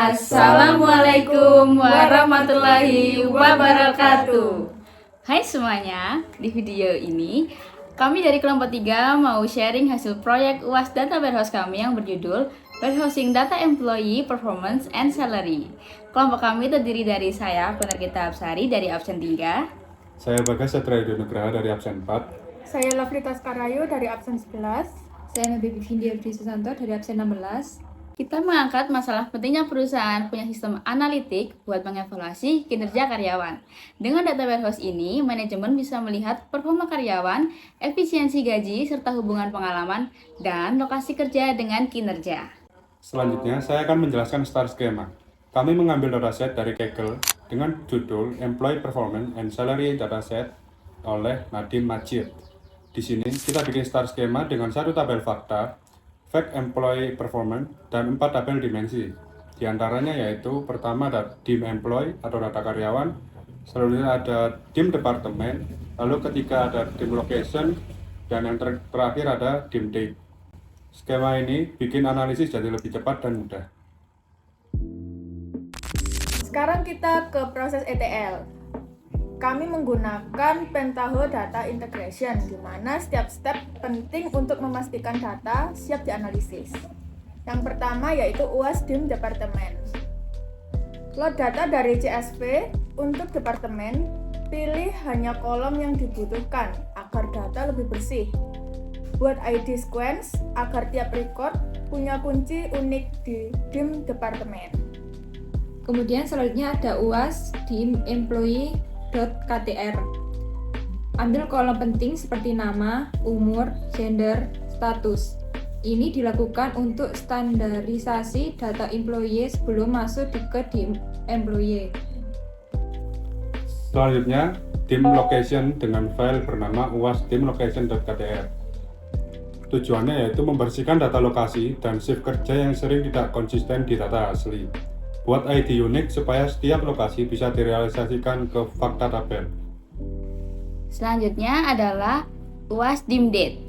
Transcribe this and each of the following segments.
Assalamualaikum warahmatullahi wabarakatuh. Hai semuanya, di video ini kami dari kelompok 3 mau sharing hasil proyek UAS Data Warehouse kami yang berjudul Warehousing Data Employee Performance and Salary. Kelompok kami terdiri dari saya, Penergita Absari dari absen 3. Saya Bagas Satria Nugraha dari absen 4. Saya Lafritas Karayu dari absen 11. Saya Nabi Vindia Fri Susanto dari absen 16. Kita mengangkat masalah pentingnya perusahaan punya sistem analitik buat mengevaluasi kinerja karyawan. Dengan data warehouse ini, manajemen bisa melihat performa karyawan, efisiensi gaji, serta hubungan pengalaman, dan lokasi kerja dengan kinerja. Selanjutnya, saya akan menjelaskan star skema. Kami mengambil dataset dari Kaggle dengan judul Employee Performance and Salary Dataset oleh Nadim Majid. Di sini, kita bikin star skema dengan satu tabel fakta, Fact Employee Performance, dan 4 tabel dimensi. Di antaranya yaitu, pertama ada DIM Employee atau data karyawan, selanjutnya ada DIM Departemen, lalu ketiga ada DIM Location, dan yang terakhir ada DIM Date. Skema ini bikin analisis jadi lebih cepat dan mudah. Sekarang kita ke proses ETL. Kami menggunakan Pentaho Data Integration, di mana setiap step penting untuk memastikan data siap dianalisis. Yang pertama yaitu UAS DIM Departemen. Load data dari CSV untuk departemen, pilih hanya kolom yang dibutuhkan agar data lebih bersih. Buat ID sequence agar tiap record punya kunci unik di DIM Departemen. Kemudian selanjutnya ada UAS DIM Employee.ktr. Ambil kolom penting seperti nama, umur, gender, status. Ini dilakukan untuk standarisasi data employee sebelum masuk ke DIM Employee. Selanjutnya, DIM Location dengan file bernama uasdimlocation.ktr. Tujuannya yaitu membersihkan data lokasi dan shift kerja yang sering tidak konsisten di data asli. Buat ID unik supaya setiap lokasi bisa direalisasikan ke fakta tabel. Selanjutnya adalah UAS DIM Date.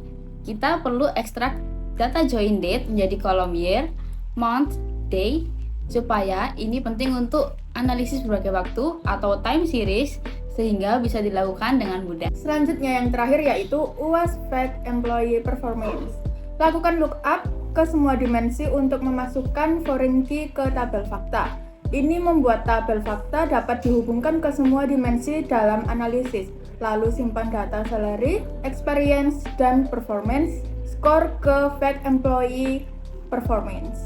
Kita perlu ekstrak data join date menjadi kolom year, month, day, supaya ini penting untuk analisis berbagai waktu atau time series sehingga bisa dilakukan dengan mudah. Selanjutnya yang terakhir yaitu UAS Fact Employee Performance. Lakukan lookup ke semua dimensi untuk memasukkan foreign key ke tabel fakta. Ini membuat tabel fakta dapat dihubungkan ke semua dimensi dalam analisis. Lalu simpan data salary, experience, dan performance score ke Fact Employee Performance.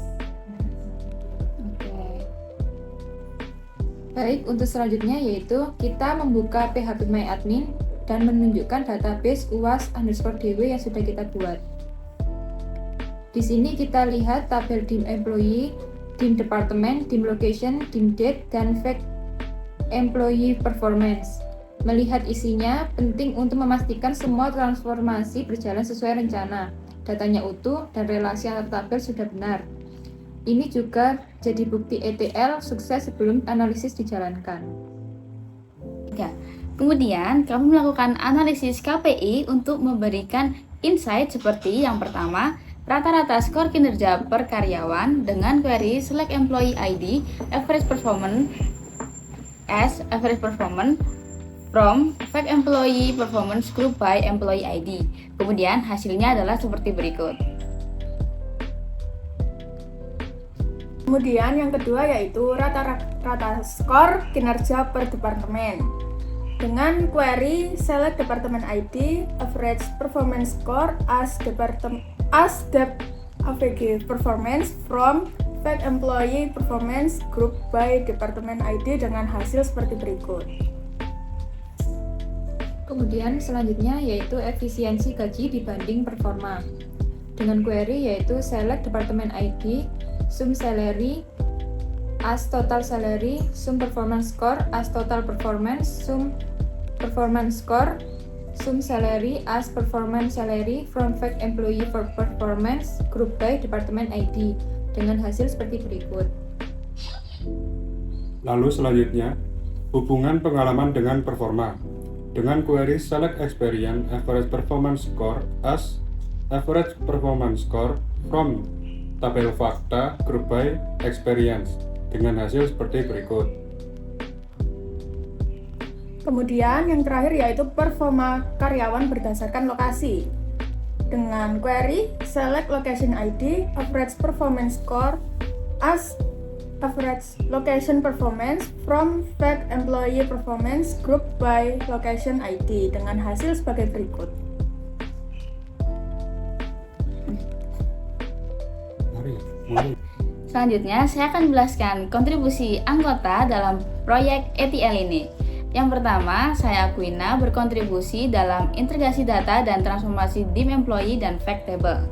Baik, untuk selanjutnya yaitu kita membuka phpMyAdmin dan menunjukkan database UAS_DW yang sudah kita buat. Di sini kita lihat tabel DIM Employee, DIM Departemen, DIM Location, DIM Date, dan Fact Employee Performance. Melihat isinya, penting untuk memastikan semua transformasi berjalan sesuai rencana, datanya utuh, dan relasi antar tabel sudah benar. Ini juga jadi bukti ETL sukses sebelum analisis dijalankan. Ya. Kemudian, kami melakukan analisis KPI untuk memberikan insight seperti yang pertama, rata-rata skor kinerja per karyawan dengan query select employee ID average performance as average performance from fact employee performance group by employee ID. Kemudian hasilnya adalah seperti berikut. Kemudian yang kedua yaitu rata-rata skor kinerja per departemen. Dengan query select department ID average performance score as dep average performance from fact employee performance group by department ID dengan hasil seperti berikut. Kemudian selanjutnya yaitu efisiensi gaji dibanding performa. Dengan query yaitu select department ID sum salary as total salary, sum performance score as total performance, sum performance score, sum salary as performance salary from fact employee for performance group by department ID dengan hasil seperti berikut. Lalu selanjutnya, hubungan pengalaman dengan performa. Dengan query select experience average performance score as average performance score from tabel fakta group by experience dengan hasil seperti berikut. Kemudian yang terakhir yaitu performa karyawan berdasarkan lokasi. Dengan query select location ID, average performance score as average location performance from fact employee performance group by location ID dengan hasil sebagai berikut. Selanjutnya, saya akan menjelaskan kontribusi anggota dalam proyek ETL ini. Yang pertama, saya Aquina berkontribusi dalam integrasi data dan transformasi dim employee dan fact table.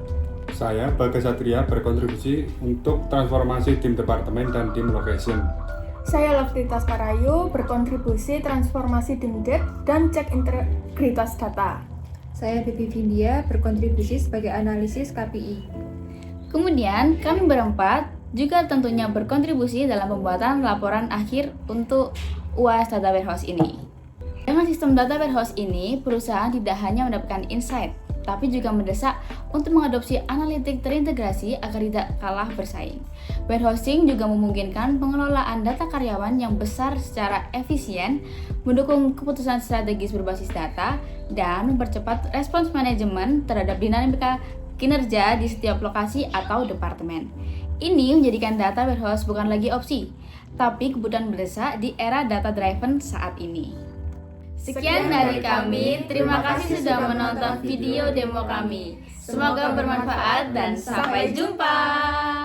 Saya Bagas Satria berkontribusi untuk transformasi tim departemen dan tim location. Saya Lovritas Parayu berkontribusi transformasi dim date dan cek integritas data. Saya Bibi Vindia berkontribusi sebagai analisis KPI. Kemudian, kami berempat juga tentunya berkontribusi dalam pembuatan laporan akhir untuk UAS Data Warehouse ini. Dengan sistem Data Warehouse ini, perusahaan tidak hanya mendapatkan insight, tapi juga mendesak untuk mengadopsi analitik terintegrasi agar tidak kalah bersaing. Warehousing juga memungkinkan pengelolaan data karyawan yang besar secara efisien, mendukung keputusan strategis berbasis data, dan mempercepat respons manajemen terhadap dinamika kinerja di setiap lokasi atau departemen. Ini menjadikan data warehouse bukan lagi opsi, tapi kebutuhan mendesak di era data-driven saat ini. Sekian dari kami, terima kasih sudah menonton video demo kami. Semoga bermanfaat dan sampai jumpa!